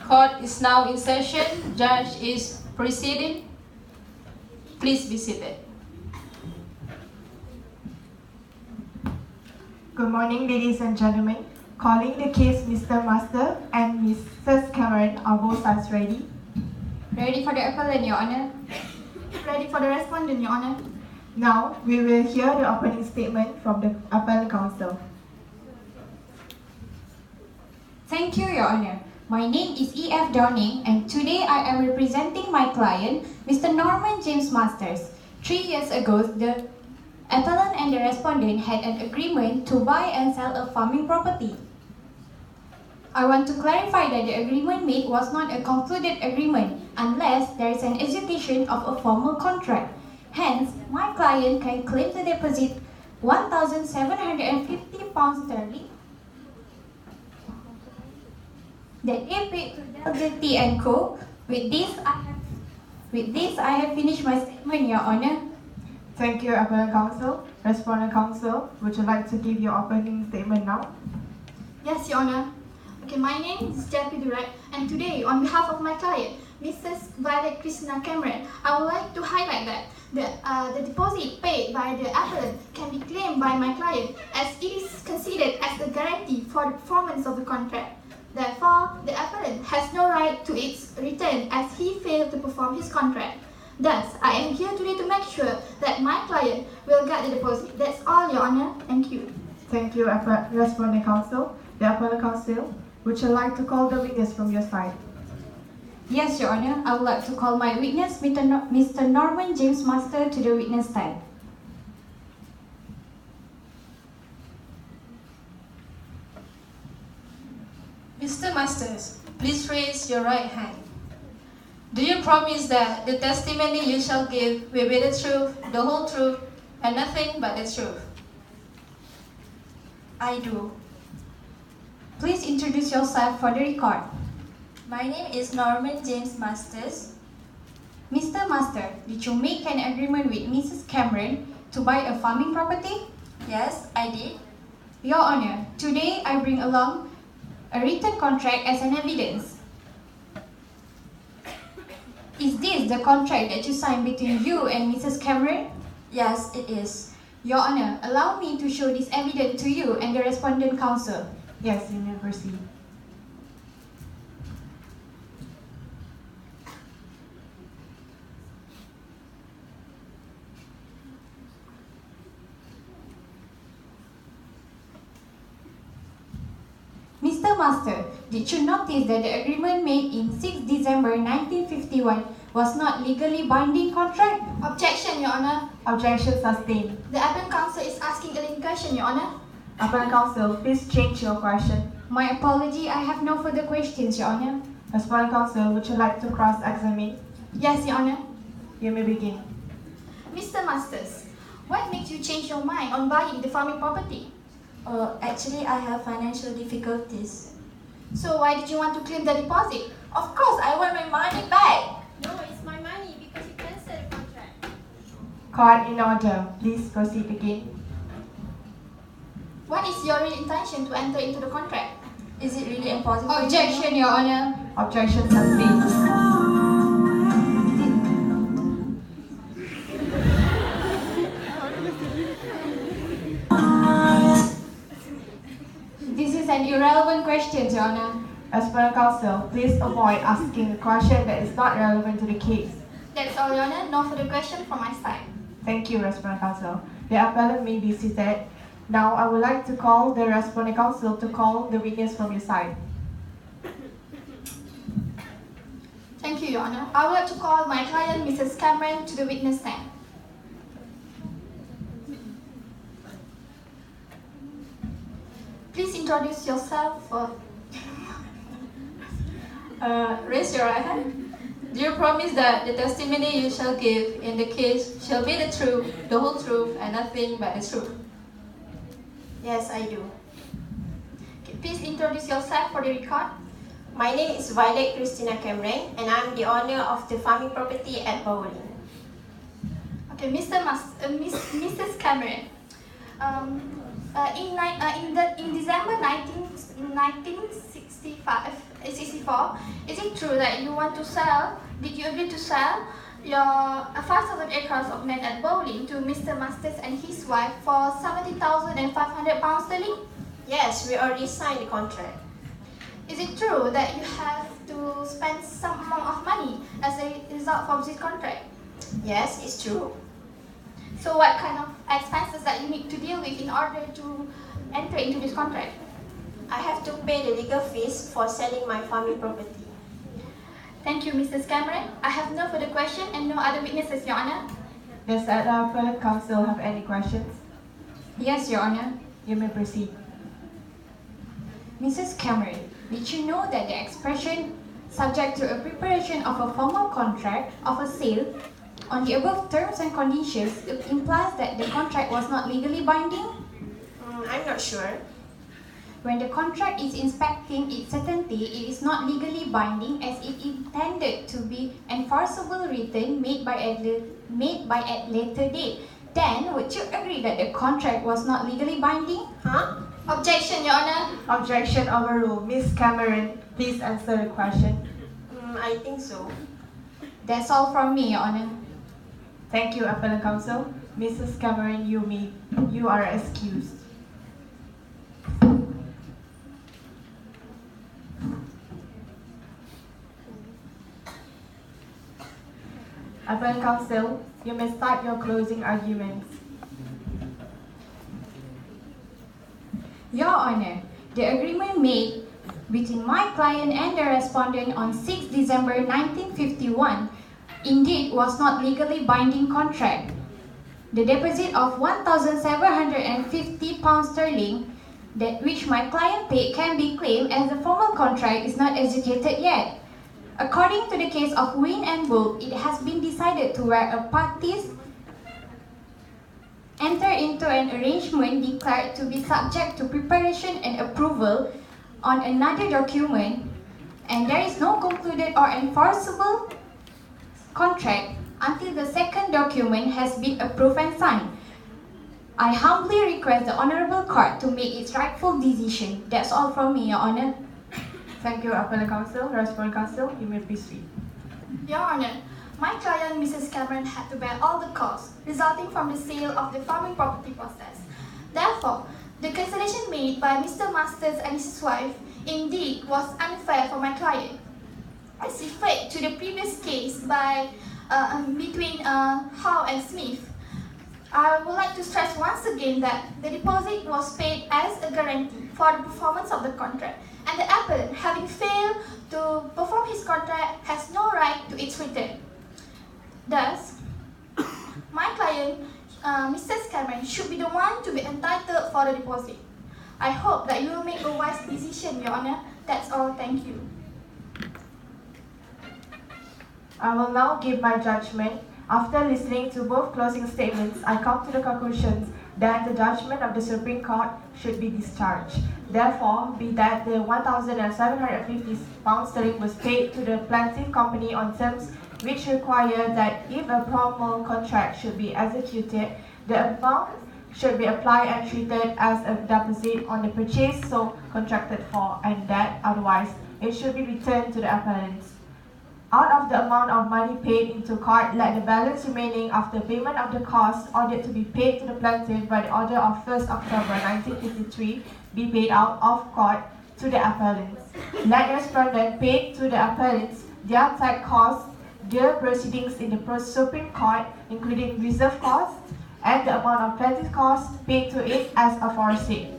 Court is now in session. Judge is proceeding. Please be seated. Good morning, ladies and gentlemen. Calling the case, Mr. Master and Mrs. Cameron are both sides ready. Ready for the appellant, Your Honor. Ready for the respondent, Your Honor. Now, we will hear the opening statement from the appellant counsel. Thank you, Your Honor. My name is E.F. Downing, and today I am representing my client, Mr. Norman James Masters. 3 years ago, the appellant and the respondent had an agreement to buy and sell a farming property. I want to clarify that the agreement made was not a concluded agreement unless there is an execution of a formal contract. Hence, my client can claim the deposit £1,750 that they paid to Delgety and Co. With this, I have finished my statement, Your Honor. Thank you, appellant counsel. Respondent counsel, would you like to give your opening statement now? Yes, Your Honor. Okay, my name is J.P. Durek, and today, on behalf of my client, Mrs. Violet Christina Cameron, I would like to highlight that the deposit paid by the appellant can be claimed by my client as it is considered as a guarantee for the performance of the contract. Therefore, the appellant has no right to its return as he failed to perform his contract. Thus, I am here today to make sure that my client will get the deposit. That's all, Your Honor. Thank you. Thank you, respondent counsel. The appellant counsel, would you like to call the witness from your side? Yes, Your Honor. I would like to call my witness, Mr. Norman James Master, to the witness stand. Mr. Masters, please raise your right hand. Do you promise that the testimony you shall give will be the truth, the whole truth, and nothing but the truth? I do. Please introduce yourself for the record. My name is Norman James Masters. Mr. Master, did you make an agreement with Mrs. Cameron to buy a farming property? Yes, I did. Your Honor, today I bring along a written contract as an evidence. Is this the contract that you signed between you and Mrs. Cameron? Yes, it is. Your Honor, allow me to show this evidence to you and the respondent counsel. Yes, you may proceed. Mr. Master, did you notice that the agreement made in 6 December 1951 was not legally binding contract? Objection, Your Honor. Objection sustained. The appellant counsel is asking a leading question, Your Honor. Appellant counsel, please change your question. My apology, I have no further questions, Your Honor. Respondent counsel, would you like to cross-examine? Yes, Your Honor. You may begin. Mr. Masters, what makes you change your mind on buying the farming property? Actually, I have financial difficulties. So why did you want to claim the deposit? Of course, I want my money back. No, it's my money because you cancelled the contract. Court in order. Please proceed again. What is your real intention to enter into the contract? Is it really impossible? Objection, Your Honor. Objection sustained. This is an irrelevant question, Your Honor. Respondent counsel, please avoid asking a question that is not relevant to the case. That's all, Your Honor. No further question from my side. Thank you, respondent counsel. The appellant may be seated. Now, I would like to call the respondent counsel to call the witness from your side. Thank you, Your Honor. I would like to call my client, Mrs. Cameron, to the witness stand. Please introduce yourself. Raise your right hand. Do you promise that the testimony you shall give in the case shall be the truth, the whole truth, and nothing but the truth? Yes, I do. Okay, please introduce yourself for the record. My name is Violet Christina Cameron, and I'm the owner of the farming property at Bowling. Okay, Mrs. Cameron. In December 1965, before, is it true that you want to sell, did you agree to sell your 5,000 acres of land at Bowling to Mr. Masters and his wife for £70,500 sterling? Yes, we already signed the contract. Is it true that you have to spend some amount of money as a result of this contract? Yes, it's true. So what kind of expenses that you need to deal with in order to enter into this contract? I have to pay the legal fees for selling my farming property. Thank you, Mrs. Cameron. I have no further question and no other witnesses, Your Honor. Does the Appellate Counsel have any questions? Yes, Your Honor. You may proceed. Mrs. Cameron, did you know that the expression subject to a preparation of a formal contract of a sale on the above terms and conditions implies that the contract was not legally binding? I'm not sure. When the contract is inspecting its certainty, it is not legally binding as it intended to be enforceable written made by at later date. Then, would you agree that the contract was not legally binding? Objection, Your Honor. Objection overruled. Ms. Cameron, please answer the question. I think so. That's all from me, Your Honor. Thank you, Appellate Counsel. Mrs. Cameron, you are excused. Appellate Counsel, you may start your closing arguments. Your Honor, the agreement made between my client and the respondent on 6 December 1951 indeed was not legally binding contract. The deposit of £1,750 sterling that which my client paid can be claimed as the formal contract is not executed yet. According to the case of Wynn and Bull, it has been decided to where a parties enter into an arrangement declared to be subject to preparation and approval on another document, and there is no concluded or enforceable contract until the second document has been approved and signed. I humbly request the Honourable Court to make its rightful decision. That's all from me, Your Honour. Thank you, Appellate Counsel. Respondent Counsel, you may proceed. Your Honor, my client, Mrs. Cameron, had to bear all the costs resulting from the sale of the farming property process. Therefore, the cancellation made by Mr. Masters and his wife indeed was unfair for my client. As referred to the previous case between Howe and Smith, I would like to stress once again that the deposit was paid as a guarantee for the performance of the contract, and the appellant, having failed to perform his contract, has no right to its return. Thus, my client, Mrs. Cameron, should be the one to be entitled for the deposit. I hope that you will make a wise decision, Your Honor. That's all. Thank you. I will now give my judgment. After listening to both closing statements, I come to the conclusion that the judgment of the Supreme Court should be discharged. Therefore, be that the £1,750 sterling was paid to the plaintiff company on terms which require that if a formal contract should be executed, the amount should be applied and treated as a deposit on the purchase so contracted for, and that otherwise it should be returned to the appellants. Out of the amount of money paid into court, let the balance remaining after payment of the cost ordered to be paid to the plaintiff by the order of 1st October 1953 be paid out of court to the appellants. Let the respondent pay to the appellants their tax costs, their proceedings in the Supreme Court, including reserve costs, and the amount of plaintiff costs paid to it as aforesaid.